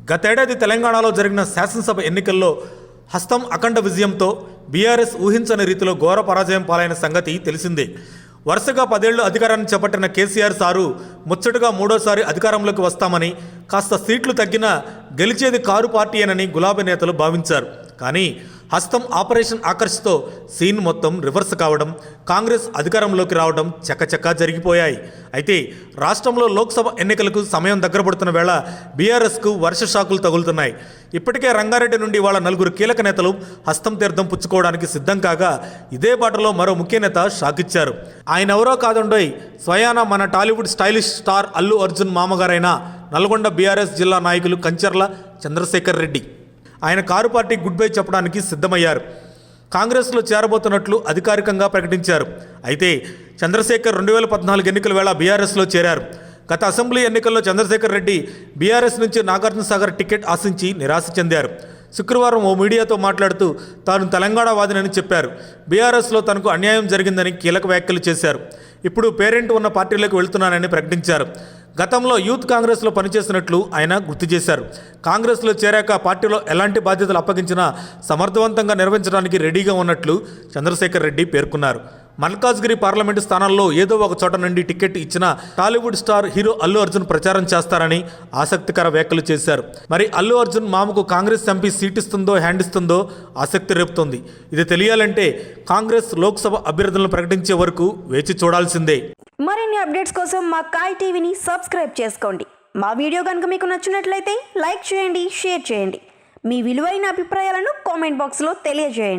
గతేడాది తెలంగాణలో జరిగిన శాసనసభ ఎన్నికల్లో హస్తం అఖండ విజయంతో బీఆర్ఎస్ ఊహించని రీతిలో ఘోర పరాజయం పాలైన సంగతి తెలిసిందే. వరుసగా 10 ఏళ్లు అధికారాన్ని చేపట్టిన కేసీఆర్ సారు ముచ్చటగా మూడోసారి అధికారంలోకి వస్తామని, కాస్త సీట్లు తగ్గినా గెలిచేది కారు పార్టీయేనని గులాబీ నేతలు భావించారు. కానీ హస్తం ఆపరేషన్ ఆకర్ష్తో సీన్ మొత్తం రివర్స్ కావడం, కాంగ్రెస్ అధికారంలోకి రావడం చకచకా జరిగిపోయాయి. అయితే రాష్ట్రంలో లోక్సభ ఎన్నికలకు సమయం దగ్గర పడుతున్న వేళ బీఆర్ఎస్కు వర్ష షాకులు తగులుతున్నాయి. ఇప్పటికే రంగారెడ్డి నుండి వాళ్ళ 4 కీలక నేతలు హస్తం తీర్థం పుచ్చుకోవడానికి సిద్ధం కాగా, ఇదే బాటలో మరో ముఖ్య నేత షాకిచ్చారు. ఆయన ఎవరో కాదండోయ్, స్వయాన మన టాలీవుడ్ స్టైలిష్ స్టార్ అల్లు అర్జున్ మామగారైన నల్గొండ బీఆర్ఎస్ జిల్లా నాయకులు కంచర్ల చంద్రశేఖర్ రెడ్డి. ఆయన కారు పార్టీ గుడ్ బై చెప్పడానికి సిద్ధమయ్యారు. కాంగ్రెస్లో చేరబోతున్నట్లు అధికారికంగా ప్రకటించారు. అయితే చంద్రశేఖర్ 2014 ఎన్నికల వేళ బీఆర్ఎస్లో చేరారు. గత అసెంబ్లీ ఎన్నికల్లో చంద్రశేఖర్ రెడ్డి బీఆర్ఎస్ నుంచి నాగార్జునసాగర్ టికెట్ ఆశించి నిరాశ చెందారు. శుక్రవారం ఓ మీడియాతో మాట్లాడుతూ తాను తెలంగాణ వాదినని చెప్పారు. బీఆర్ఎస్లో తనకు అన్యాయం జరిగిందని కీలక వ్యాఖ్యలు చేశారు. ఇప్పుడు పేరెంట్ ఉన్న పార్టీలోకి వెళ్తున్నానని ప్రకటించారు. గతంలో యూత్ కాంగ్రెస్లో పనిచేసినట్లు ఆయన గుర్తు చేశారు. కాంగ్రెస్లో చేరాక పార్టీలో ఎలాంటి బాధ్యతలు అప్పగించినా సమర్థవంతంగా నిర్వహించడానికి రెడీగా ఉన్నట్లు చంద్రశేఖర్ రెడ్డి పేర్కొన్నారు. మల్కాజ్గిరి పార్లమెంటు స్థానాల్లో ఏదో ఒక చోట నుండి టికెట్ ఇచ్చిన టాలీవుడ్ స్టార్ హీరో అల్లు అర్జున్ ప్రచారం చేస్తారని ఆసక్తికర వ్యాఖ్యలు చేశారు. మరి అల్లు అర్జున్ మామకు కాంగ్రెస్ ఎంపీ సీట్ ఇస్తుందో హ్యాండ్ ఇస్తుందో ఆసక్తి రేపుతోంది. ఇది తెలియాలంటే కాంగ్రెస్ లోక్సభ అభ్యర్థులను ప్రకటించే వరకు వేచి చూడాల్సిందే. మరిన్ని అప్డేట్స్ కోసం మా కాయ్ టీవీని సబ్స్క్రైబ్ చేసుకోండి. మా వీడియో కనుక మీకు నచ్చినట్లయితే లైక్ చేయండి, షేర్ చేయండి. మీ విలువైన అభిప్రాయాలను కామెంట్ బాక్స్లో తెలియజేయండి.